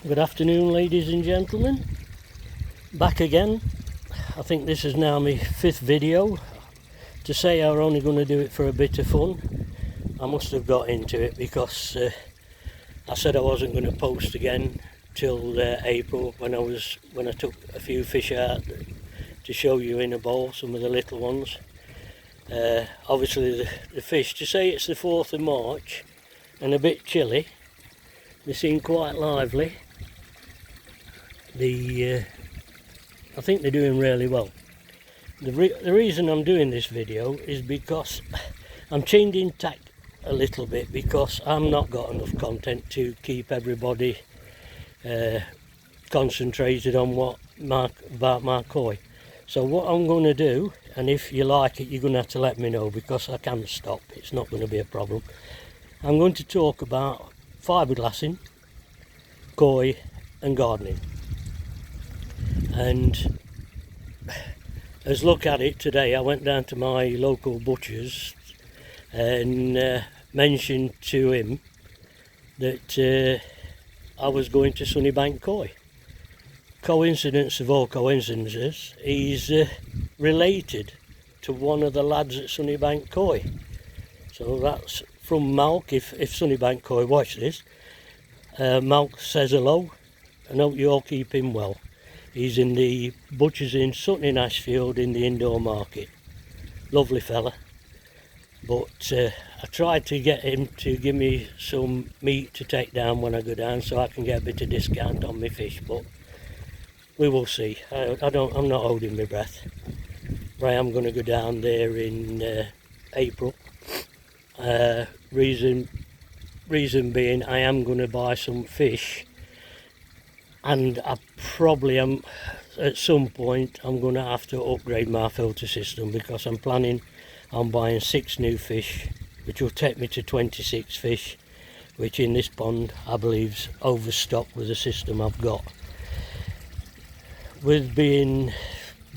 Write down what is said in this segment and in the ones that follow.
Good afternoon, ladies and gentlemen. Back again. I think this is now my 5th video. To say I'm only going to do it for a bit of fun, I must have got into it because I said I wasn't going to post again till April when I took a few fish out to show you in a bowl, some of the little ones. Obviously the fish, to say it's the 4th of March and a bit chilly, they seem quite lively. I think they're doing really well. The reason I'm doing this video is because I'm changing tack a little bit, because I'm not got enough content to keep everybody concentrated on about my koi. So what I'm going to do, and if you like it, you're going to have to let me know, because I can stop. It's not going to be a problem. I'm going to talk about fiberglassing, koi and gardening. And as look at it today, I went down to my local butcher's and mentioned to him that I was going to Sunnybank Koi. Coincidence of all coincidences, he's related to one of the lads at Sunnybank Koi. So that's from Malk. If Sunnybank Koi watch this, Malk says hello and hope you all keep him well. He's in the butcher's in Sutton in Ashfield in the indoor market. Lovely fella. But I tried to get him to give me some meat to take down when I go down, so I can get a bit of discount on my fish, but we will see. I'm not holding my breath. I am going to go down there in April. Reason being, I am going to buy some fish, and I probably am at some point I'm going to have to upgrade my filter system, because I'm planning on buying 6 new fish, which will take me to 26 fish, which in this pond I believe's overstocked with the system I've got. With doing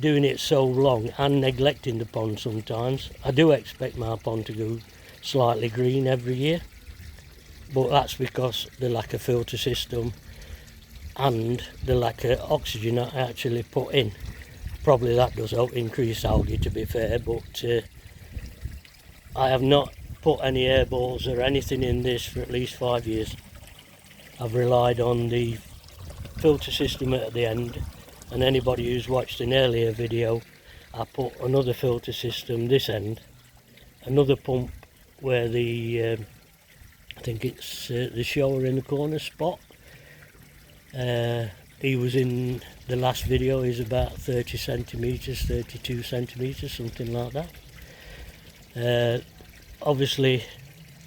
it so long and neglecting the pond sometimes, I do expect my pond to go slightly green every year, but that's because the lack of filter system and the lack of oxygen I actually put in. Probably that does help increase algae, to be fair, but I have not put any air balls or anything in this for at least 5 years. I've relied on the filter system at the end, and anybody who's watched an earlier video, I put another filter system this end, another pump where I think it's the shower in the corner spot. He was in the last video, he's about 30 centimetres, 32 centimetres, something like that. Obviously,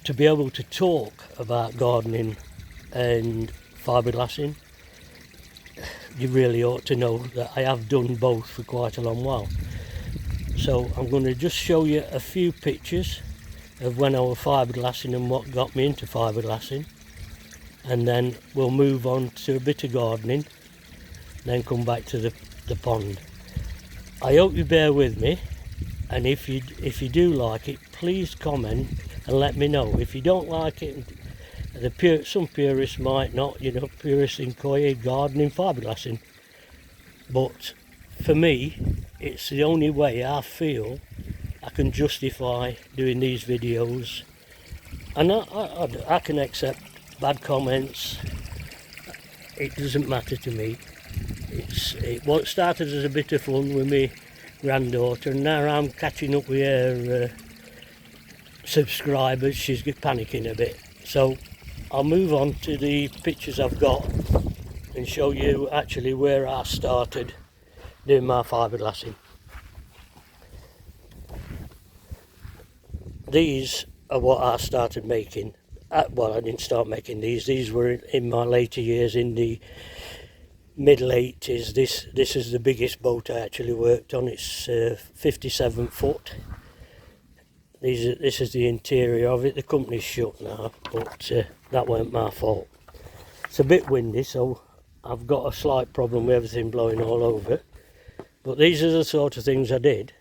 to be able to talk about gardening and fiberglassing, you really ought to know that I have done both for quite a long while. So I'm going to just show you a few pictures of when I was fiberglassing and what got me into fiberglassing, and then we'll move on to a bit of gardening, then come back to the pond. I hope you bear with me, and if you do like it, please comment and let me know. If you don't like it, some purists might not, purists in koi, gardening, fiberglassing, but for me it's the only way I feel I can justify doing these videos, and I can accept bad comments. It doesn't matter to me. It started as a bit of fun with my granddaughter, and now I'm catching up with her subscribers. She's panicking a bit, so I'll move on to the pictures I've got and show you actually where I started doing my fiberglassing. These are what I started making. Well, I didn't start making these were in my later years, in the middle 80s. This is the biggest boat I actually worked on. It's 57 foot. This is the interior of it. The company's shut now, but that weren't my fault. It's a bit windy, so I've got a slight problem with everything blowing all over, but these are the sort of things I did.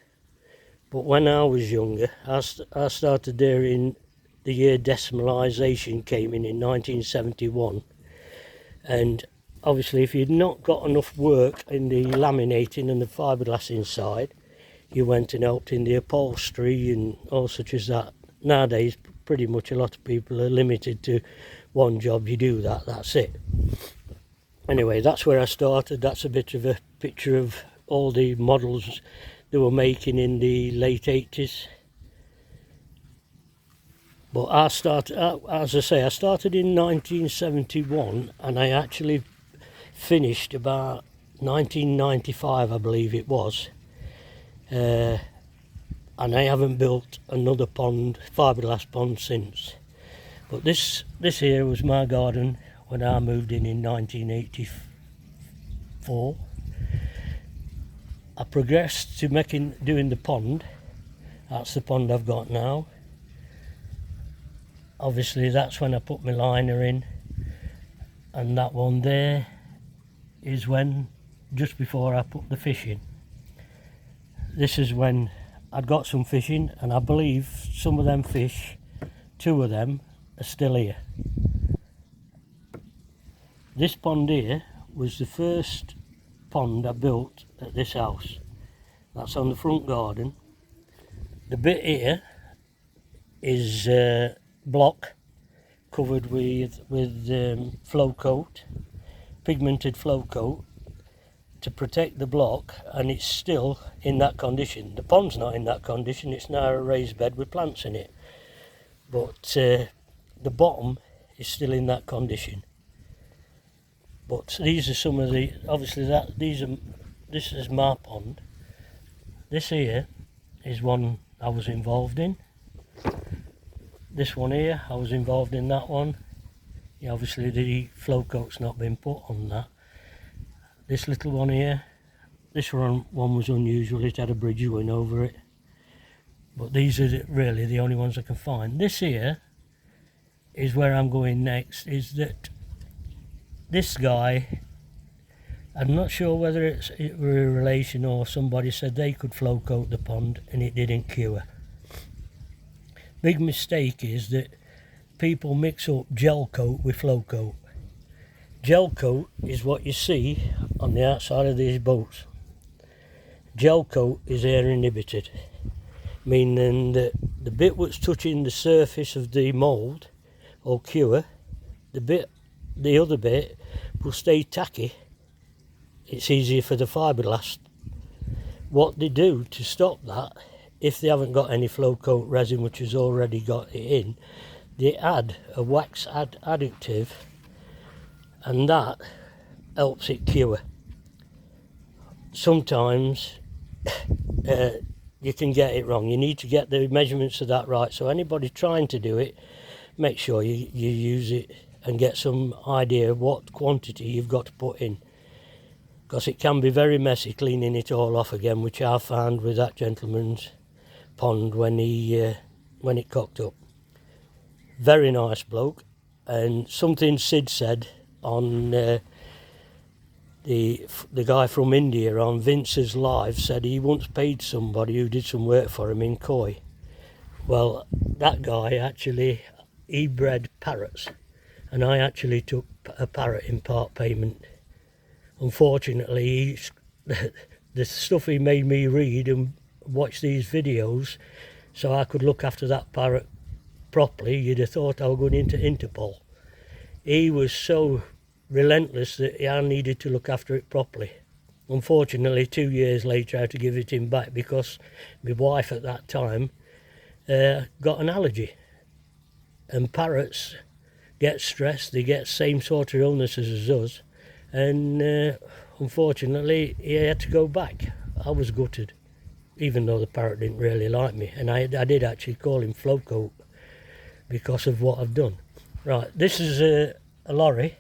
But when I was younger, I started there in the year decimalisation came in 1971, and obviously if you'd not got enough work in the laminating and the fiberglass inside, you went and helped in the upholstery and all such as that. Nowadays pretty much a lot of people are limited to one job. You do that, that's it. Anyway, that's where I started. That's a bit of a picture of all the models they were making in the late 80s. But I started, as I say, I started in 1971 and I actually finished about 1995, I believe it was. And I haven't built another pond, fiberglass pond, since. But this here was my garden when I moved in 1984. I progressed to doing the pond. That's the pond I've got now. Obviously that's when I put my liner in, and that one there is when, just before I put the fish in. This is when I'd got some fish in, and I believe some of them fish, 2 of them, are still here. This pond here was the first pond I built at this house. That's on the front garden. The bit here is block covered with flow coat, pigmented flow coat to protect the block, and it's still in that condition. The pond's not in that condition, it's now a raised bed with plants in it, but the bottom is still in that condition. But these are some of the, obviously this is my pond. This here is one I was involved in. This one here, I was involved in that one. Yeah, obviously the flow coat's not been put on that. This little one here, this one was unusual, it had a bridge going over it. But these are really the only ones I can find. This here is where I'm going next, is that this guy, I'm not sure whether it were a relation or somebody said they could flow coat the pond and it didn't cure. Big mistake is that people mix up gel coat with flow coat. Gel coat is what you see on the outside of these boats. Gel coat is air inhibited, meaning that the bit that's touching the surface of the mould or cure, the other bit will stay tacky. It's easier for the fiberglass. What they do to stop that, if they haven't got any flow coat resin which has already got it in, they add a wax additive, and that helps it cure. Sometimes you can get it wrong. You need to get the measurements of that right, so anybody trying to do it, make sure you use it and get some idea of what quantity you've got to put in, because it can be very messy cleaning it all off again, which I found with that gentleman's pond when it cocked up. Very nice bloke, and something Sid said on the guy from India on Vince's Live said he once paid somebody who did some work for him in Koi. Well, that guy actually, he bred parrots, and I actually took a parrot in part payment. Unfortunately, the stuff he made me read and watch these videos so I could look after that parrot properly, you'd have thought I was going into Interpol. He was so relentless that I needed to look after it properly. Unfortunately, 2 years later I had to give it him back because my wife at that time got an allergy, and parrots get stressed, they get same sort of illnesses as us, and unfortunately he had to go back. I was gutted, even though the parrot didn't really like me, and I did actually call him flow coat because of what I've done. Right, this is a lorry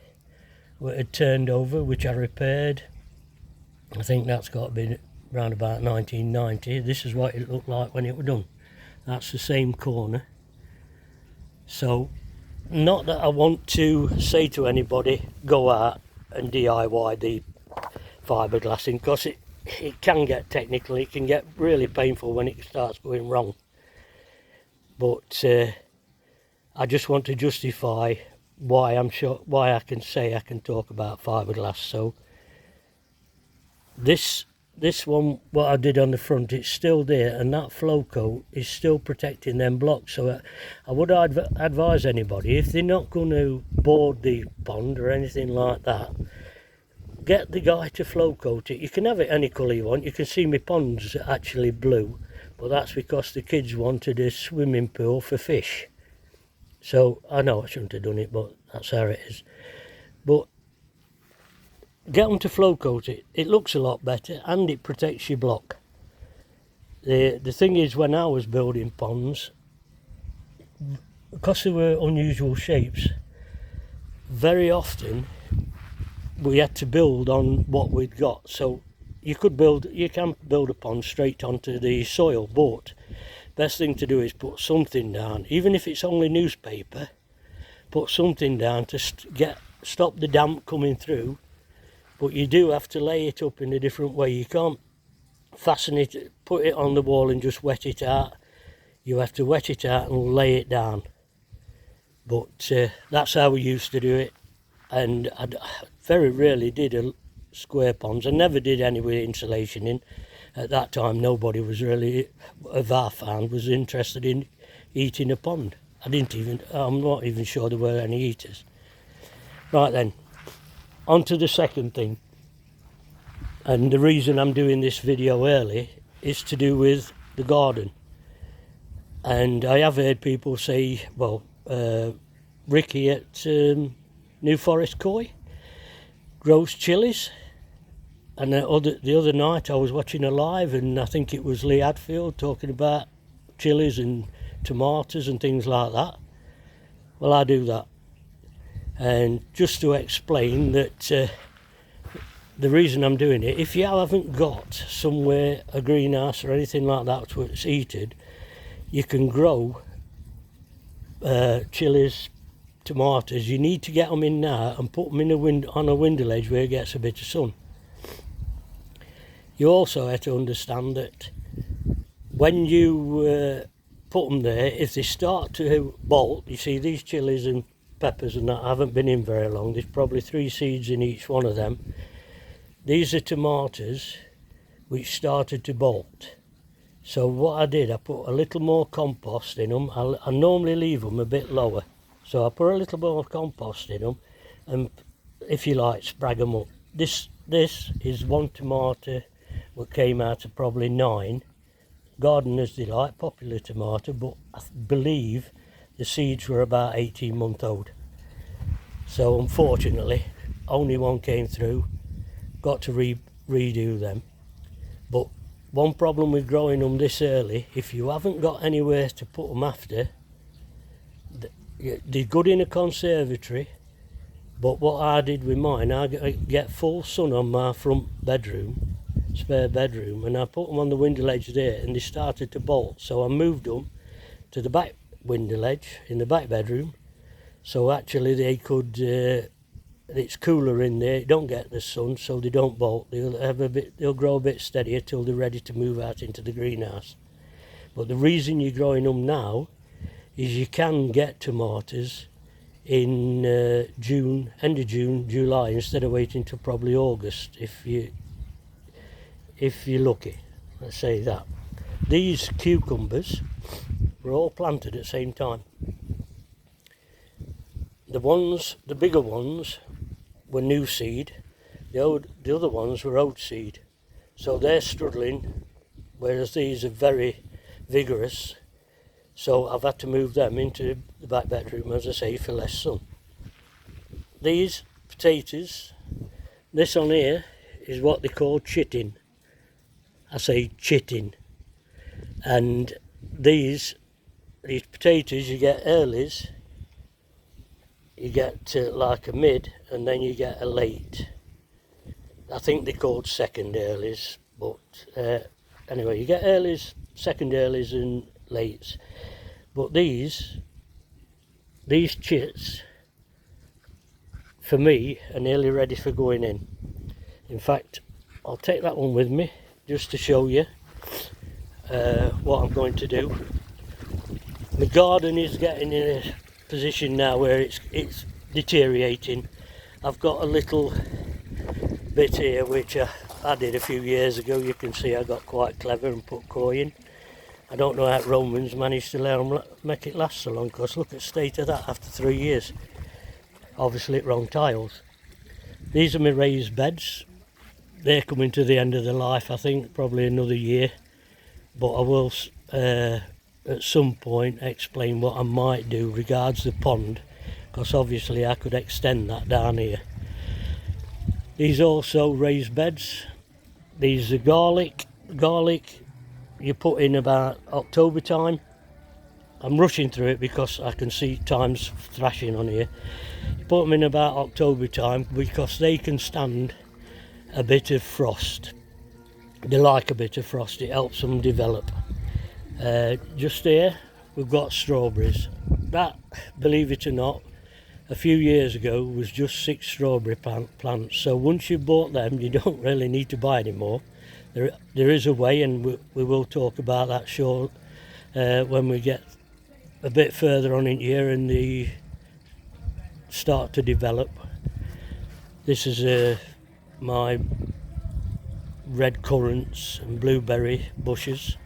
that had turned over, which I repaired. I think that's got to be around about 1990. This is what it looked like when it was done. That's the same corner. So, not that I want to say to anybody, go out and DIY the fiberglassing, because it can get technical, it can get really painful when it starts going wrong. But I just want to justify why I can say I can talk about fiberglass. So this one, what I did on the front, it's still there, and that flow coat is still protecting them blocks. So I would advise anybody, if they're not going to board the pond or anything like that, get the guy to flow coat it. You can have it any colour you want. You can see my pond's actually blue, but that's because the kids wanted a swimming pool for fish. So I know I shouldn't have done it, but that's how it is. But get them to flow coat it. It looks a lot better and it protects your block. The thing is, when I was building ponds, because they were unusual shapes, very often we had to build on what we'd got. So you can build a pond straight onto the soil, but best thing to do is put something down, even if it's only newspaper. Put something down to stop the damp coming through. But you do have to lay it up in a different way. You can't fasten it, put it on the wall and just wet it out. You have to wet it out and lay it down. But that's how we used to do it. And I very rarely did a square ponds. I never did any with insulation in. At that time, nobody was really, of our farm, was interested in heating a pond. I'm not even sure there were any heaters. Right then. On to the second thing, and the reason I'm doing this video early is to do with the garden. And I have heard people say, well, Ricky at New Forest Koi grows chilies, and the other night I was watching a live, and I think it was Lee Hadfield talking about chilies and tomatoes and things like that. Well, I do that. And just to explain that the reason I'm doing it, if you haven't got somewhere a greenhouse or anything like that where it's heated, you can grow chilies, tomatoes. You need to get them in now and put them in on a window ledge where it gets a bit of sun. You also have to understand that when you put them there, if they start to bolt, you see these chilies and peppers and that haven't been in very long. There's probably 3 seeds in each one of them. These are tomatoes which started to bolt. So what I did, I put a little more compost in them. I normally leave them a bit lower. So I put a little more compost in them and, if you like, sprag them up. This is one tomato that came out of probably 9. Gardener's Delight, popular tomato, but I believe the seeds were about 18 months old. So unfortunately, only one came through. Got to redo them. But one problem with growing them this early, if you haven't got anywhere to put them after, they're good in a conservatory. But what I did with mine, I get full sun on my front bedroom, spare bedroom, and I put them on the window ledge there, and they started to bolt. So I moved them to the back window ledge in the back bedroom, so actually they could it's cooler in there, don't get the sun, so they don't bolt. They'll grow a bit steadier till they're ready to move out into the greenhouse. But the reason you're growing them now is you can get tomatoes in June, end of June, July, instead of waiting till probably August if you're lucky. Let's say that. These cucumbers were all planted at the same time. The bigger ones were new seed, the other ones were old seed. So they're struggling, whereas these are very vigorous. So I've had to move them into the back bedroom, as I say, for less sun. These potatoes, this on here is what they call chitting. I say chitting. And these potatoes, you get earlies, you get like a mid, and then you get a late. I think they're called second earlies, but anyway, you get earlies, second earlies and lates. But these chits, for me, are nearly ready for going in. In fact, I'll take that one with me just to show you what I'm going to the garden is getting in a position now where it's deteriorating. I've got a little bit here which I did a few years ago. You can see I got quite clever and put koi in. I don't know how Romans managed to let them make it last so long, because look at the state of that after 3 years. Obviously wrong tiles. These are my raised beds. They're coming to the end of their life, I think, probably another year. But I will at some point explain what I might do regards the pond, because obviously I could extend that down here. These also raised beds. These are garlic you put in about October time. I'm rushing through it because I can see time's thrashing on here. You put them in about October time because they can stand a bit of frost. They like a bit of frost, it helps them develop. Just here we've got strawberries. That, believe it or not, a few years ago was just 6 strawberry plants. So once you've bought them, you don't really need to buy any more. There is a way, and we will talk about that short when we get a bit further on in here and they start to develop. This is my red currants and blueberry bushes.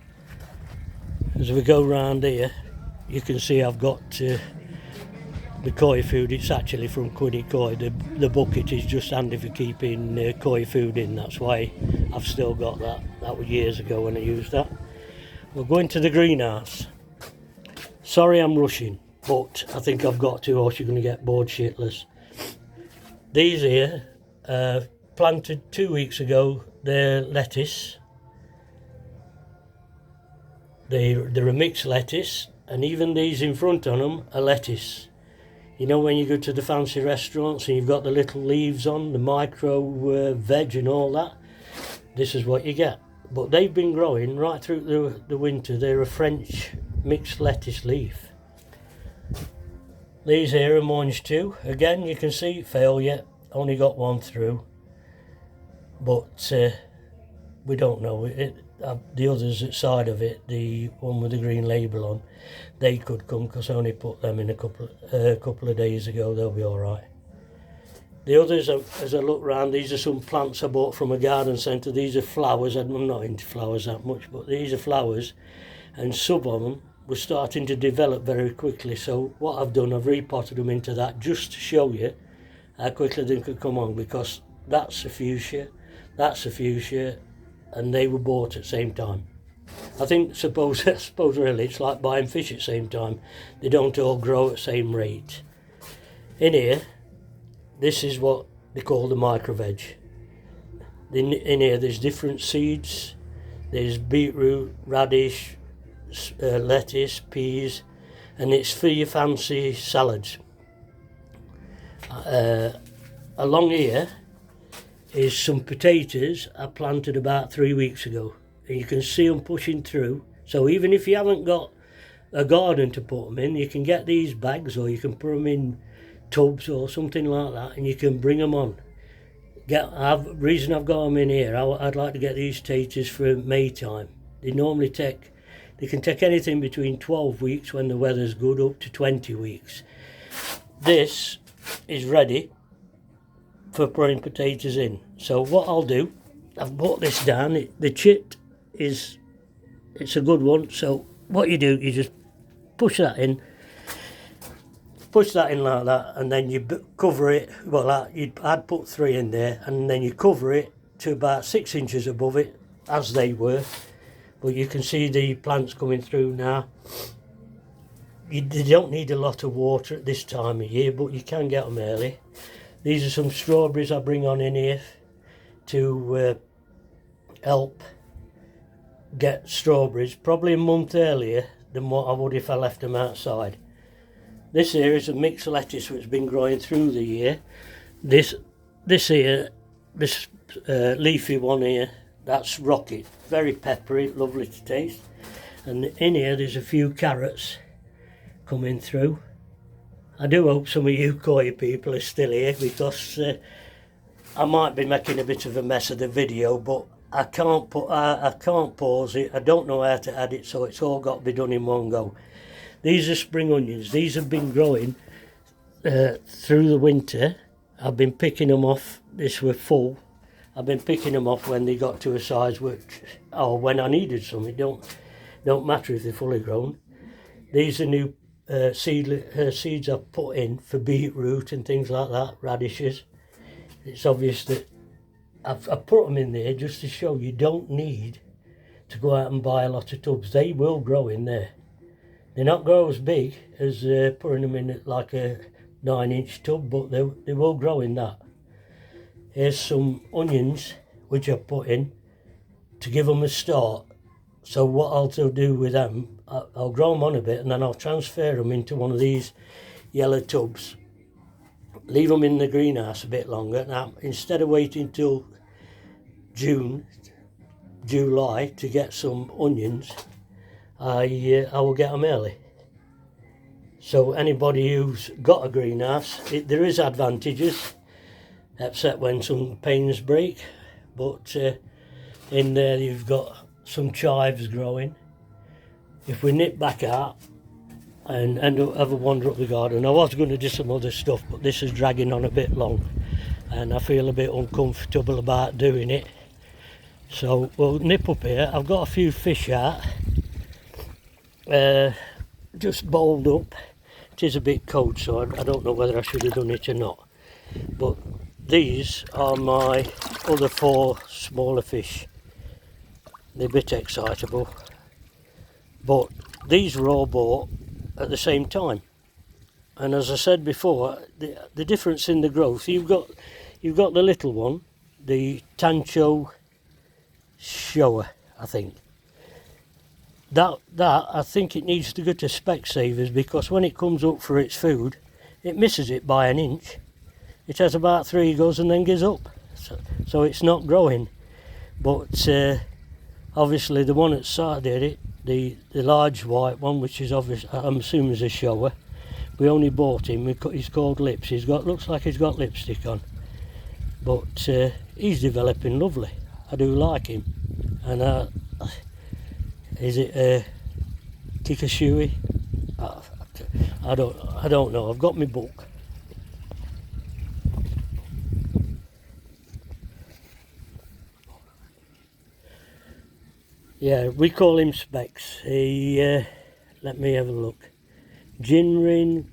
As we go round here, you can see I've got the koi food. It's actually from Quiddy Koi. The bucket is just handy for keeping koi food in. That's why I've still got that. That was years ago when I used that. We're going to the greenhouse. Sorry I'm rushing, but I think I've got to, or else you're going to get bored shitless. These here, planted 2 weeks ago. They're lettuce. They're a mixed lettuce, and even these in front on them are lettuce. You know when you go to the fancy restaurants and you've got the little leaves on, the micro veg and all that? This is what you get. But they've been growing right through the winter. They're a French mixed lettuce leaf. These here are mange too. Again, you can see failure. Only got one through. But we don't know. The others outside of it, the one with the green label on, they could come because I only put them in a couple of days ago. They'll be all right. The others, as I look round, these are some plants I bought from a garden centre. These are flowers. I'm not into flowers that much, but these are flowers, and some of them were starting to develop very quickly. So what I've done, I've repotted them into that just to show you how quickly they could come on, because that's a fuchsia, that's a fuchsia, and they were bought at the same time. I suppose really it's like buying fish at the same time. They don't all grow at the same rate. In here, this is what they call the micro veg. In here there's different seeds. There's beetroot, radish, lettuce, peas, and it's for your fancy salads. Along here is some potatoes I planted about 3 weeks ago, and you can see them pushing through. So even if you haven't got a garden to put them in, you can get these bags, or you can put them in tubs or something like that, and you can bring them on. Reason I've got them in here, I'd like to get these taters for May time. They can take anything between 12 weeks when the weather's good up to 20 weeks. This is ready for putting potatoes in. So what I'll do, I've brought this down. The chit it's a good one. So what you do, you just push that in like that, and then you cover it. Well, I'd put 3 in there, and then you cover it to about 6 inches above it, as they were. But you can see the plants coming through now. They don't need a lot of water at this time of year, but you can get them early. These are some strawberries I bring on in here to help get strawberries, probably a month earlier than what I would if I left them outside. This here is a mixed lettuce which has been growing through the year. This leafy one here, that's rocket, very peppery, lovely to taste. And in here there's a few carrots coming through. I do hope some of you koi people are still here, because I might be making a bit of a mess of the video, but I can't pause it. I don't know how to add it, so it's all got to be done in one go. These are spring onions. These have been growing through the winter. I've been picking them off. This were full. I've been picking them off when they got to a size which, or when I needed some. It don't matter if they're fully grown. These are new seeds I've put in for beetroot and things like that, radishes. It's obvious that I've put them in there just to show you don't need to go out and buy a lot of tubs. They will grow in there. They not grow as big as putting them in like a 9-inch tub, but they will grow in that. Here's some onions which I've put in to give them a start. So what I'll do with them, I'll grow them on a bit and then I'll transfer them into one of these yellow tubs. Leave them in the greenhouse a bit longer. Now, instead of waiting till June, July to get some onions, I will get them early. So anybody who's got a greenhouse, there is advantages, except when some panes break. But in there you've got some chives growing. If we nip back out and have a wander up the garden, I was going to do some other stuff, but this is dragging on a bit long and I feel a bit uncomfortable about doing it. So we'll nip up here. I've got a few fish out, just bowled up. It is a bit cold, so I don't know whether I should have done it or not. But these are my other 4 smaller fish. They're a bit excitable, but these were all bought at the same time. And as I said before, the difference in the growth, you've got the little one, the Tancho Shower, I think. That I think it needs to go to Specsavers, because when it comes up for its food, it misses it by an inch. It has about 3 goes and then gives up. So it's not growing. But obviously the one at side there, the large white one, which is obvious, I'm assuming is a shower. We only bought him. He's called Lips. Looks like he's got lipstick on. But he's developing lovely. I do like him. And is it Kikashui? I don't know. I've got my book. Yeah, we call him Specs. He let me have a look. Jinrin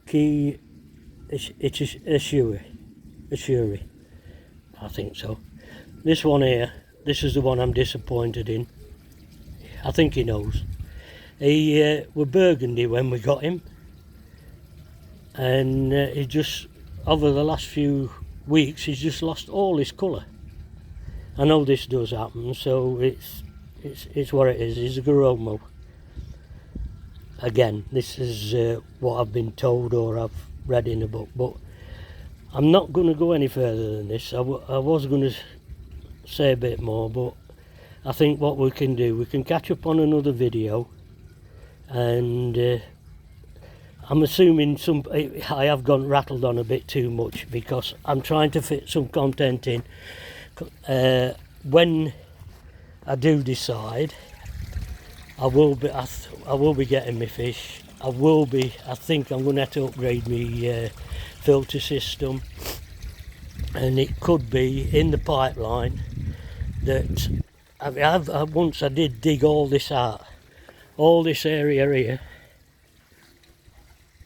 Ki Ashuri. I think so. This one here, this is the one I'm disappointed in. I think he knows. He were burgundy when we got him, and he just, over the last few weeks, he's just lost all his colour. I know this does happen, so it's what it is. He's a Goromo. Again, this is what I've been told or I've read in a book, but I'm not going to go any further than this. I was going to say a bit more, but I think what we can do, we can catch up on another video, and I'm assuming I have gone rattled on a bit too much, because I'm trying to fit some content in. When I do decide, I will be getting my fish. I think I'm going to have to upgrade my filter system, and it could be in the pipeline that once I did dig all this out, all this area here.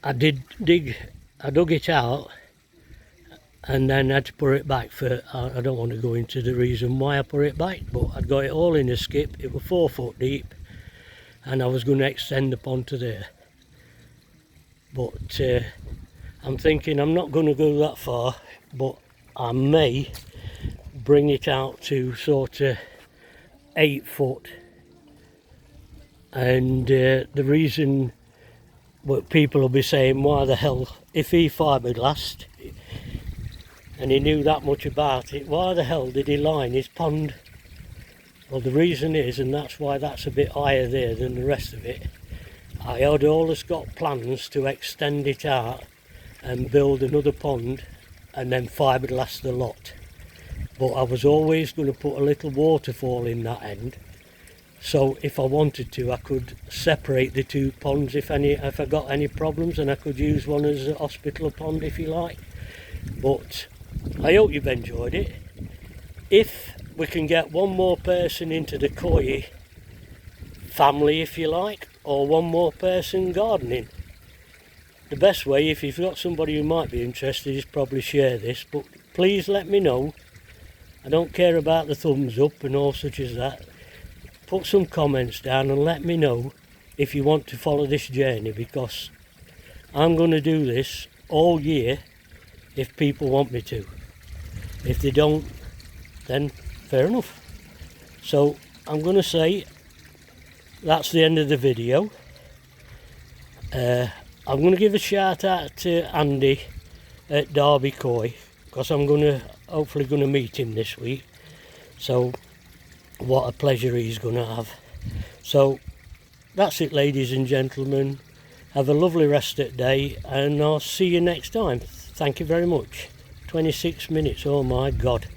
I dug it out, and then I had to put it back for, I don't want to go into the reason why I put it back, but I'd got it all in a skip. It was 4 foot deep, and I was going to extend the pond to there. But I'm thinking I'm not going to go that far, but I may bring it out to sort of 8 foot. And the reason what people will be saying, why the hell, if he fiberglassed and he knew that much about it, why the hell did he line his pond? Well, the reason is, and that's why that's a bit higher there than the rest of it, I had always got plans to extend it out and build another pond and then fiberglass the lot. But I was always going to put a little waterfall in that end, so if I wanted to, I could separate the two ponds if I got any problems, and I could use one as a hospital pond if you like. But I hope you've enjoyed it. If we can get one more person into the koi family, if you like, or one more person gardening, the best way, if you've got somebody who might be interested, is probably share this. But please let me know. I don't care about the thumbs up and all such as that. Put some comments down and let me know if you want to follow this journey, because I'm going to do this all year if people want me to. If they don't, then fair enough. So I'm going to say that's the end of the video. I'm going to give a shout out to Andy at Derby Koi, because I'm hopefully going to meet him this week. So what a pleasure he's going to have. So that's it, ladies and gentlemen. Have a lovely rest of the day, and I'll see you next time. Thank you very much. 26 minutes, oh my God.